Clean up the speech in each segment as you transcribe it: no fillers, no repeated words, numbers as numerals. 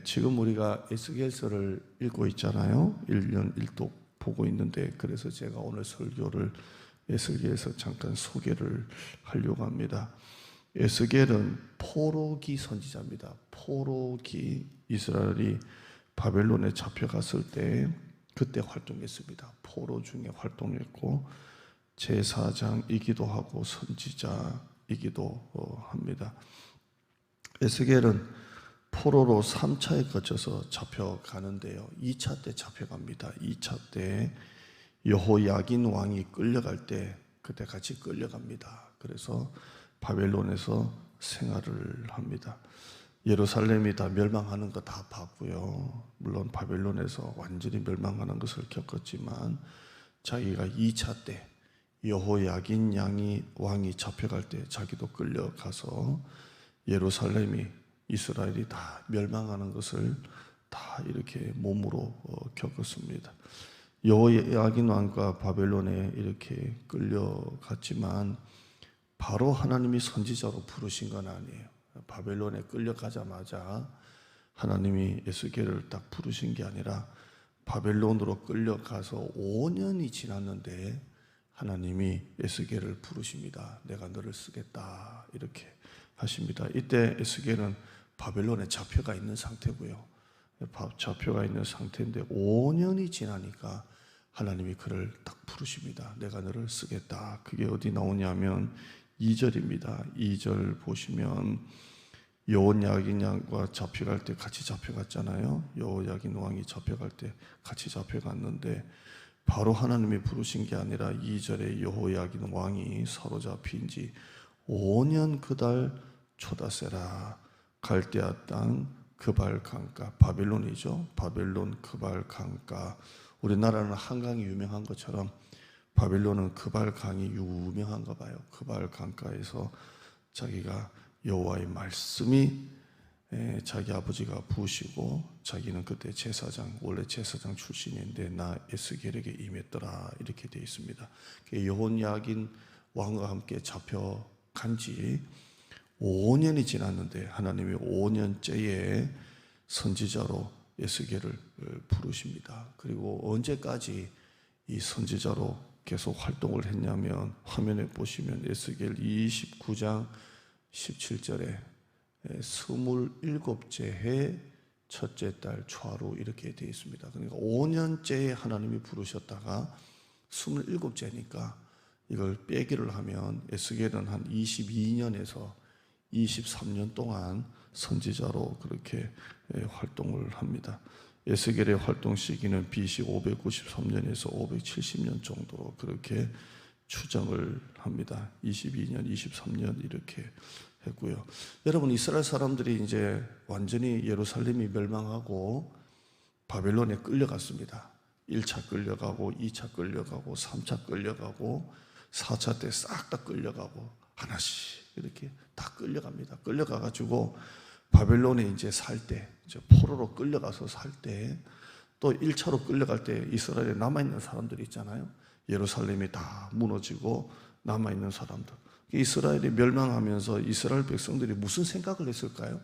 지금 우리가 에스겔서를 읽고 있잖아요. 1년 1독 보고 있는데, 그래서 제가 오늘 설교를 에스겔서 잠깐 소개를 하려고 합니다. 에스겔은 포로기 선지자입니다. 포로기, 이스라엘이 바벨론에 잡혀갔을 때 그때 활동했습니다. 포로 중에 활동했고 제사장이기도 하고 선지자이기도 합니다. 에스겔은 포로로 3차에 거쳐서 잡혀가는데요. 2차 때 잡혀갑니다. 2차 때 여호야긴 왕이 끌려갈 때 그때 같이 끌려갑니다. 그래서 바벨론에서 생활을 합니다. 예루살렘이 다 멸망하는 거 다 봤고요. 물론 바벨론에서 완전히 멸망하는 것을 겪었지만 자기가 2차 때 여호야긴 왕이 잡혀갈 때 자기도 끌려가서 예루살렘이 이스라엘이 다 멸망하는 것을 다 이렇게 몸으로 겪었습니다. 여호야긴 왕과 바벨론에 이렇게 끌려갔지만 바로 하나님이 선지자로 부르신 건 아니에요. 바벨론에 끌려가자마자 하나님이 에스겔을 딱 부르신 게 아니라 바벨론으로 끌려가서 5년이 지났는데 하나님이 에스겔을 부르십니다. 내가 너를 쓰겠다 이렇게 하십니다. 이때 에스겔은 바벨론에 잡혀가 있는 상태고요. 잡혀가 있는 상태인데 5년이 지나니까 하나님이 그를 딱 부르십니다. 내가 너를 쓰겠다. 그게 어디 나오냐면 2절입니다. 2절 보시면 여호야긴 왕과 잡혀갈 때 같이 잡혀갔잖아요. 여호야긴 왕이 잡혀갈 때 같이 잡혀갔는데 바로 하나님이 부르신 게 아니라 2절에 여호야긴 왕이 사로잡힌 지 5년 그달 초다세라 갈대아 땅 그발 강가, 바벨론이죠. 바벨론 그발 강가. 우리나라는 한강이 유명한 것처럼 바벨론은 그발 강이 유명한가 봐요. 그발 강가에서 자기가 여호와의 말씀이 자기 아버지가 부으시고 자기는 그때 제사장, 원래 제사장 출신인데 나 에스겔에게 임했더라 이렇게 되어 있습니다. 여호야긴 왕과 함께 잡혀간 지 5년이 지났는데 하나님이 5년째에 선지자로 에스겔을 부르십니다. 그리고 언제까지 이 선지자로 계속 활동을 했냐면 화면에 보시면 에스겔 29장 17절에 27째 해 첫째 달 초하루 이렇게 되어 있습니다. 그러니까 5년째에 하나님이 부르셨다가 27째니까 이걸 빼기를 하면 에스겔은 한 22년에서 23년 동안 선지자로 그렇게 활동을 합니다. 에스겔의 활동 시기는 BC 593년에서 570년 정도로 그렇게 추정을 합니다. 22년, 23년 이렇게 했고요. 여러분, 이스라엘 사람들이 이제 완전히 예루살렘이 멸망하고 바벨론에 끌려갔습니다. 1차 끌려가고 2차 끌려가고 3차 끌려가고 4차 때 싹 다 끌려가고 하나씩 이렇게 다 끌려갑니다. 끌려가가지고 바벨론에 이제 살 때, 포로로 끌려가서 살 때, 또 1차로 끌려갈 때 이스라엘에 남아있는 사람들이 있잖아요. 예루살렘이 다 무너지고 남아있는 사람들. 이스라엘이 멸망하면서 이스라엘 백성들이 무슨 생각을 했을까요?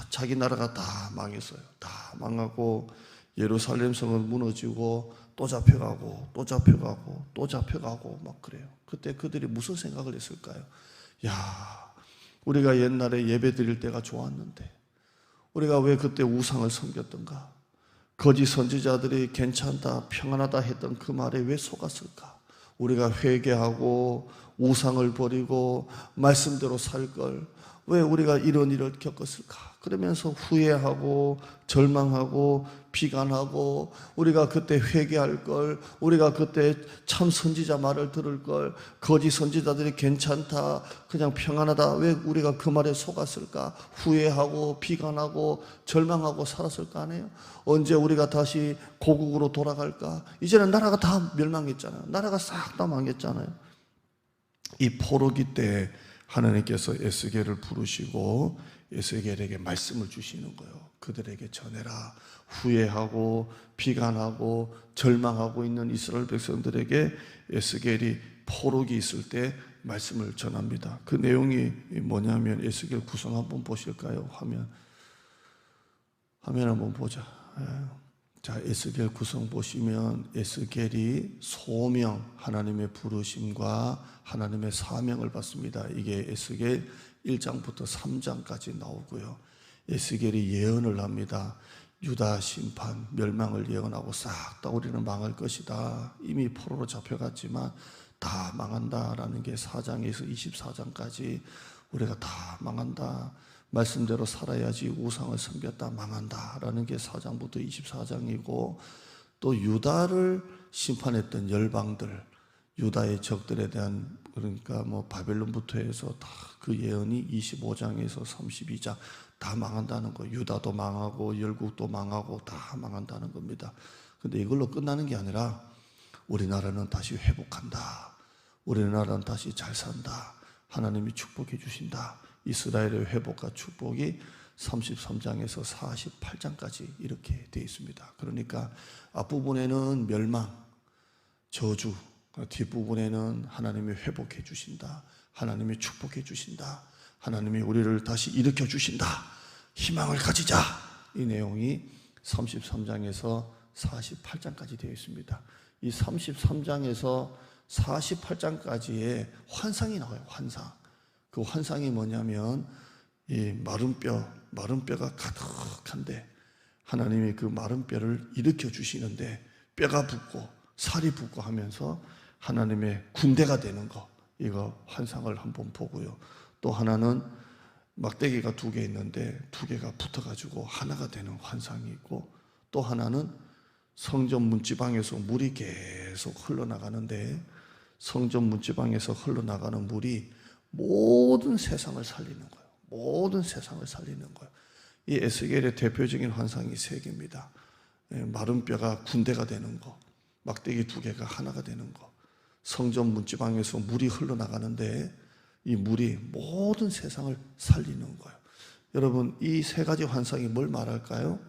자기 나라가 다 망했어요. 다 망하고 예루살렘 성은 무너지고 또 잡혀가고 또 잡혀가고 또 잡혀가고 막 그래요. 그때 그들이 무슨 생각을 했을까요? 야, 우리가 옛날에 예배 드릴 때가 좋았는데 우리가 왜 그때 우상을 섬겼던가? 거짓 선지자들이 괜찮다, 평안하다 했던 그 말에 왜 속았을까? 우리가 회개하고 우상을 버리고 말씀대로 살 걸 왜 우리가 이런 일을 겪었을까? 그러면서 후회하고 절망하고 비관하고 우리가 그때 회개할 걸, 우리가 그때 참 선지자 말을 들을 걸, 거짓 선지자들이 괜찮다, 그냥 평안하다, 왜 우리가 그 말에 속았을까? 후회하고 비관하고 절망하고 살았을 거 아니에요? 언제 우리가 다시 고국으로 돌아갈까? 이제는 나라가 다 멸망했잖아요. 나라가 싹 다 망했잖아요. 이 포로기 때 하나님께서 에스겔을 부르시고 에스겔에게 말씀을 주시는 거예요. 그들에게 전해라. 후회하고 비관하고 절망하고 있는 이스라엘 백성들에게 에스겔이 포로기 있을 때 말씀을 전합니다. 그 내용이 뭐냐면 에스겔 구성 한번 보실까요? 화면. 화면 한번 보자. 자, 에스겔 구성 보시면 에스겔이 소명, 하나님의 부르심과 하나님의 사명을 받습니다. 이게 에스겔 1장부터 3장까지 나오고요. 에스겔이 예언을 합니다. 유다 심판, 멸망을 예언하고 싹 다 우리는 망할 것이다. 이미 포로로 잡혀갔지만 다 망한다라는 게 4장에서 24장까지 우리가 다 망한다. 말씀대로 살아야지 우상을 섬겼다 망한다라는 게 4장부터 24장이고, 또 유다를 심판했던 열방들, 유다의 적들에 대한, 그러니까 뭐 바벨론부터 해서 다 그 예언이 25장에서 32장 다 망한다는 거. 유다도 망하고 열국도 망하고 다 망한다는 겁니다. 근데 이걸로 끝나는 게 아니라 우리나라는 다시 회복한다. 우리나라는 다시 잘 산다. 하나님이 축복해 주신다. 이스라엘의 회복과 축복이 33장에서 48장까지 이렇게 되어 있습니다. 그러니까 앞부분에는 멸망, 저주, 뒷부분에는 하나님이 회복해 주신다. 하나님이 축복해 주신다. 하나님이 우리를 다시 일으켜 주신다. 희망을 가지자. 이 내용이 33장에서 48장까지 되어 있습니다. 이 33장에서 48장까지의 환상이 나와요. 환상. 그 환상이 뭐냐면 이 마른 뼈가 가득한데 하나님이 그 마른 뼈를 일으켜 주시는데 뼈가 붓고 살이 붓고 하면서 하나님의 군대가 되는 거, 이거 환상을 한번 보고요. 또 하나는 막대기가 2개 있는데 2개가 붙어가지고 하나가 되는 환상이 있고, 또 하나는 성전 문지방에서 물이 계속 흘러나가는데 성전 문지방에서 흘러나가는 물이 모든 세상을 살리는 거예요. 모든 세상을 살리는 거예요. 이 에스겔의 대표적인 환상이 3개입니다. 마른 뼈가 군대가 되는 거, 막대기 2개가 하나가 되는 거, 성전 문지방에서 물이 흘러나가는데 이 물이 모든 세상을 살리는 거예요. 여러분, 이 3가지 환상이 뭘 말할까요?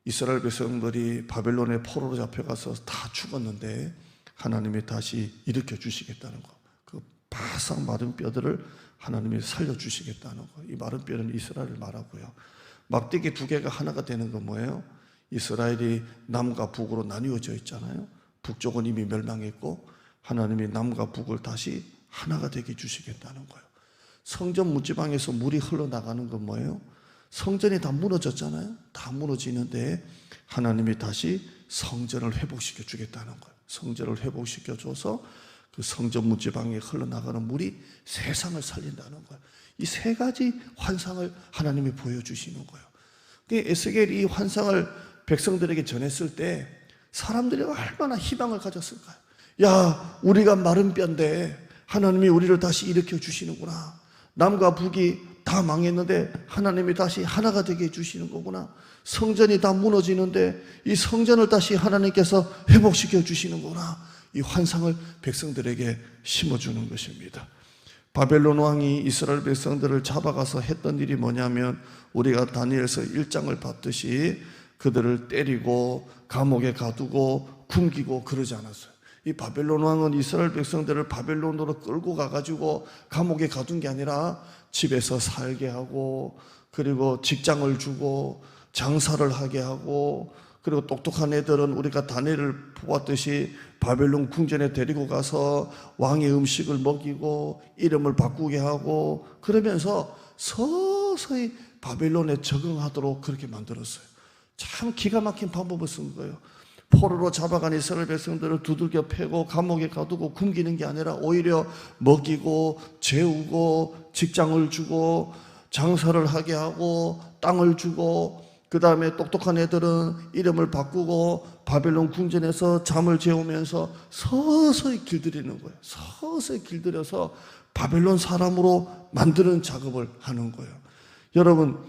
이스라엘 백성들이 바벨론의 포로로 잡혀가서 다 죽었는데 하나님이 다시 일으켜 주시겠다는 거. 그 바싹 마른 뼈들을 하나님이 살려주시겠다는 거. 이 마른 뼈는 이스라엘을 말하고요. 막대기 2개가 하나가 되는 건 뭐예요? 이스라엘이 남과 북으로 나뉘어져 있잖아요. 북쪽은 이미 멸망했고 하나님이 남과 북을 다시 하나가 되게 주시겠다는 거예요. 성전 문지방에서 물이 흘러나가는 건 뭐예요? 성전이 다 무너졌잖아요. 다 무너지는데 하나님이 다시 성전을 회복시켜 주겠다는 거예요. 성전을 회복시켜 줘서 그 성전 문지방에 흘러나가는 물이 세상을 살린다는 거예요. 이 3가지 환상을 하나님이 보여주시는 거예요. 에스겔이 이 환상을 백성들에게 전했을 때 사람들이 얼마나 희망을 가졌을까요? 야, 우리가 마른 뼈인데 하나님이 우리를 다시 일으켜 주시는구나. 남과 북이 다 망했는데 하나님이 다시 하나가 되게 해주시는 거구나. 성전이 다 무너지는데 이 성전을 다시 하나님께서 회복시켜 주시는구나. 이 환상을 백성들에게 심어주는 것입니다. 바벨론 왕이 이스라엘 백성들을 잡아가서 했던 일이 뭐냐면 우리가 다니엘서 1장을 봤듯이 그들을 때리고 감옥에 가두고 굶기고 그러지 않았어요. 이 바벨론 왕은 이스라엘 백성들을 바벨론으로 끌고 가가지고 감옥에 가둔 게 아니라 집에서 살게 하고, 그리고 직장을 주고 장사를 하게 하고, 그리고 똑똑한 애들은 우리가 다니엘을 보았듯이 바벨론 궁전에 데리고 가서 왕의 음식을 먹이고 이름을 바꾸게 하고, 그러면서 서서히 바벨론에 적응하도록 그렇게 만들었어요. 참 기가 막힌 방법을 쓴 거예요. 포로로 잡아간 이스라엘 백성들을 두들겨 패고 감옥에 가두고 굶기는 게 아니라 오히려 먹이고 재우고 직장을 주고 장사를 하게 하고 땅을 주고, 그 다음에 똑똑한 애들은 이름을 바꾸고 바벨론 궁전에서 잠을 재우면서 서서히 길들이는 거예요. 서서히 길들여서 바벨론 사람으로 만드는 작업을 하는 거예요. 여러분,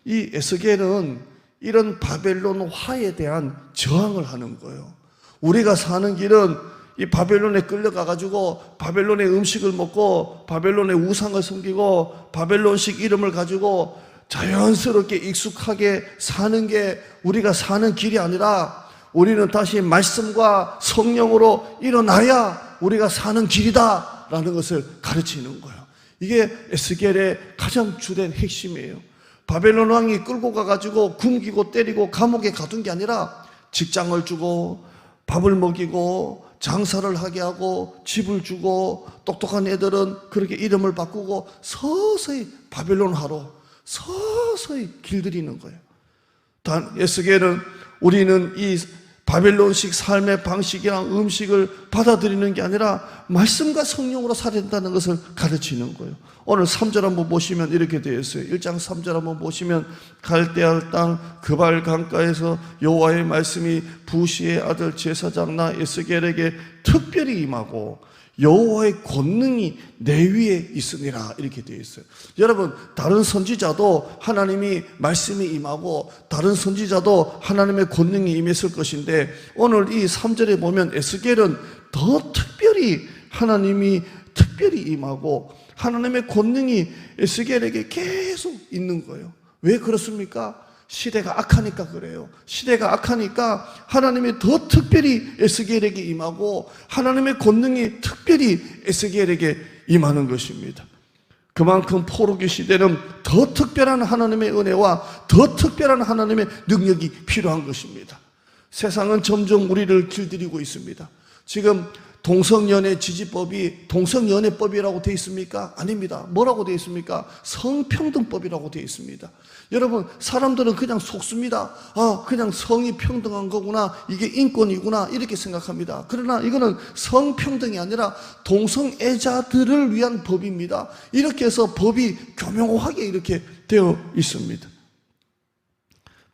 이 에스겔은 이런 바벨론화에 대한 저항을 하는 거예요. 우리가 사는 길은 이 바벨론에 끌려가가지고 바벨론의 음식을 먹고 바벨론의 우상을 섬기고 바벨론식 이름을 가지고 자연스럽게 익숙하게 사는 게 우리가 사는 길이 아니라, 우리는 다시 말씀과 성령으로 일어나야 우리가 사는 길이다 라는 것을 가르치는 거예요. 이게 에스겔의 가장 주된 핵심이에요. 바벨론 왕이 끌고 가가지고 굶기고 때리고 감옥에 가둔 게 아니라 직장을 주고 밥을 먹이고 장사를 하게 하고 집을 주고, 똑똑한 애들은 그렇게 이름을 바꾸고 서서히 바벨론화로 서서히 길들이는 거예요. 단 에스겔은 우리는 이 바벨론식 삶의 방식이랑 음식을 받아들이는 게 아니라 말씀과 성령으로 살아야 된다는 것을 가르치는 거예요. 오늘 3절 한번 보시면 이렇게 되어 있어요. 1장 3절 한번 보시면 갈대아 땅 그발 강가에서 여호와의 말씀이 부시의 아들 제사장 나 에스겔에게 특별히 임하고 여호와의 권능이 내 위에 있으니라, 이렇게 되어 있어요. 여러분, 다른 선지자도 하나님이 말씀이 임하고 다른 선지자도 하나님의 권능이 임했을 것인데, 오늘 이 3절에 보면 에스겔은 더 특별히 하나님이 특별히 임하고 하나님의 권능이 에스겔에게 계속 있는 거예요. 왜 그렇습니까? 시대가 악하니까 그래요. 시대가 악하니까 하나님이 더 특별히 에스겔에게 임하고 하나님의 권능이 특별히 에스겔에게 임하는 것입니다. 그만큼 포로기 시대는 더 특별한 하나님의 은혜와 더 특별한 하나님의 능력이 필요한 것입니다. 세상은 점점 우리를 길들이고 있습니다. 지금 동성연애 지지법이 동성연애법이라고 되어 있습니까? 아닙니다. 뭐라고 되어 있습니까? 성평등법이라고 되어 있습니다. 여러분, 사람들은 그냥 속습니다. 그냥 성이 평등한 거구나, 이게 인권이구나, 이렇게 생각합니다. 그러나 이거는 성평등이 아니라 동성애자들을 위한 법입니다. 이렇게 해서 법이 교묘하게 이렇게 되어 있습니다.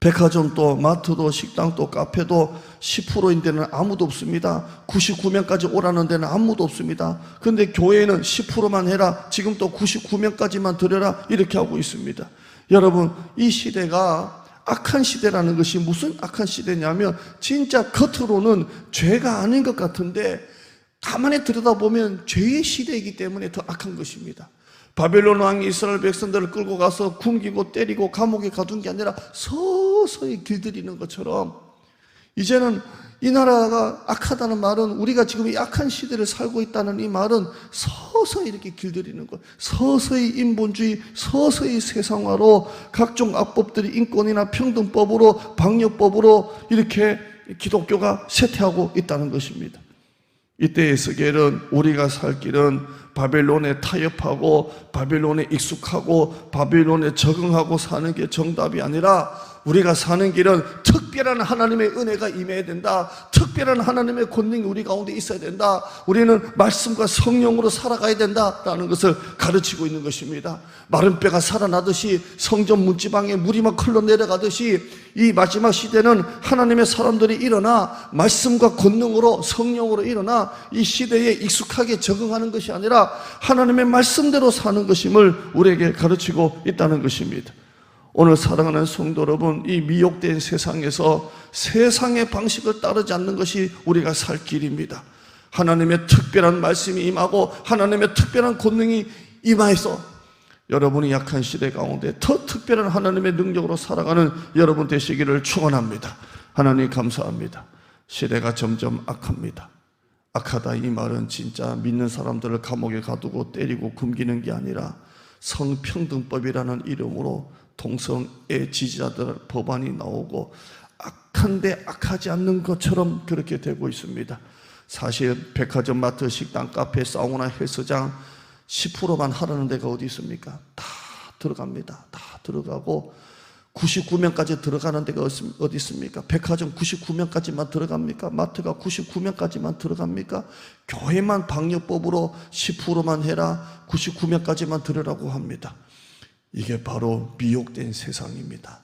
백화점도 마트도 식당도 카페도 10%인 데는 아무도 없습니다. 99명까지 오라는 데는 아무도 없습니다. 그런데 교회는 10%만 해라, 지금 또 99명까지만 드려라, 이렇게 하고 있습니다. 여러분, 이 시대가 악한 시대라는 것이 무슨 악한 시대냐면, 진짜 겉으로는 죄가 아닌 것 같은데 가만히 들여다보면 죄의 시대이기 때문에 더 악한 것입니다. 바벨론 왕이 이스라엘 백성들을 끌고 가서 굶기고 때리고 감옥에 가둔 게 아니라 서서히 길들이는 것처럼, 이제는 이 나라가 악하다는 말은, 우리가 지금 이 악한 시대를 살고 있다는 이 말은 서서히 이렇게 길들이는 것, 서서히 인본주의, 서서히 세상화로 각종 악법들이 인권이나 평등법으로 방역법으로 이렇게 기독교가 쇠퇴하고 있다는 것입니다. 이때 에스겔은 우리가 살 길은 바벨론에 타협하고 바벨론에 익숙하고 바벨론에 적응하고 사는 게 정답이 아니라, 우리가 사는 길은 특별한 하나님의 은혜가 임해야 된다. 특별한 하나님의 권능이 우리 가운데 있어야 된다. 우리는 말씀과 성령으로 살아가야 된다라는 것을 가르치고 있는 것입니다. 마른 뼈가 살아나듯이, 성전 문지방에 물이 막 흘러내려가듯이, 이 마지막 시대는 하나님의 사람들이 일어나 말씀과 권능으로 성령으로 일어나 이 시대에 익숙하게 적응하는 것이 아니라 하나님의 말씀대로 사는 것임을 우리에게 가르치고 있다는 것입니다. 오늘 사랑하는 성도 여러분, 이 미혹된 세상에서 세상의 방식을 따르지 않는 것이 우리가 살 길입니다. 하나님의 특별한 말씀이 임하고 하나님의 특별한 권능이 임하여서 여러분이 약한 시대 가운데 더 특별한 하나님의 능력으로 살아가는 여러분 되시기를 축원합니다. 하나님 감사합니다. 시대가 점점 악합니다. 악하다, 이 말은 진짜 믿는 사람들을 감옥에 가두고 때리고 굶기는 게 아니라 성평등법이라는 이름으로 동성애 지지자들 법안이 나오고 악한데 악하지 않는 것처럼 그렇게 되고 있습니다. 사실 백화점, 마트, 식당, 카페, 사우나, 헬스장 10%만 하라는 데가 어디 있습니까? 다 들어갑니다. 다 들어가고 99명까지 들어가는 데가 어디 있습니까? 백화점 99명까지만 들어갑니까? 마트가 99명까지만 들어갑니까? 교회만 방역법으로 10%만 해라, 99명까지만 들으라고 합니다. 이게 바로 미혹된 세상입니다.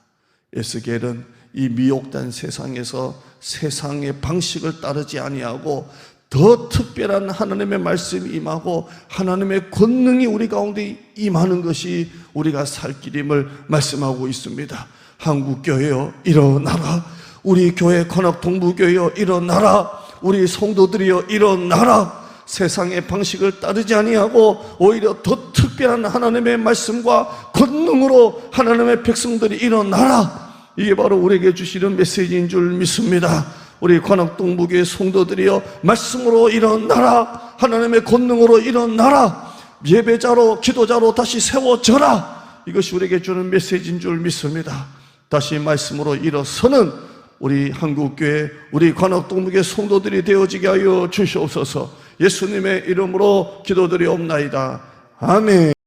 에스겔은 이 미혹된 세상에서 세상의 방식을 따르지 아니하고 더 특별한 하나님의 말씀이 임하고 하나님의 권능이 우리 가운데 임하는 것이 우리가 살 길임을 말씀하고 있습니다. 한국교회여 일어나라. 우리 교회 관악동부교회여 일어나라. 우리 성도들이여 일어나라. 세상의 방식을 따르지 아니하고 오히려 더 특별한 하나님의 말씀과 권능으로 하나님의 백성들이 일어나라. 이게 바로 우리에게 주시는 메시지인 줄 믿습니다. 우리 관악동부교회 성도들이여 말씀으로 일어나라. 하나님의 권능으로 일어나라. 예배자로, 기도자로 다시 세워져라. 이것이 우리에게 주는 메시지인 줄 믿습니다. 다시 말씀으로 일어서는 우리 한국교회, 우리 관악동목의 성도들이 되어지게 하여 주시옵소서. 예수님의 이름으로 기도드리옵나이다. 아멘.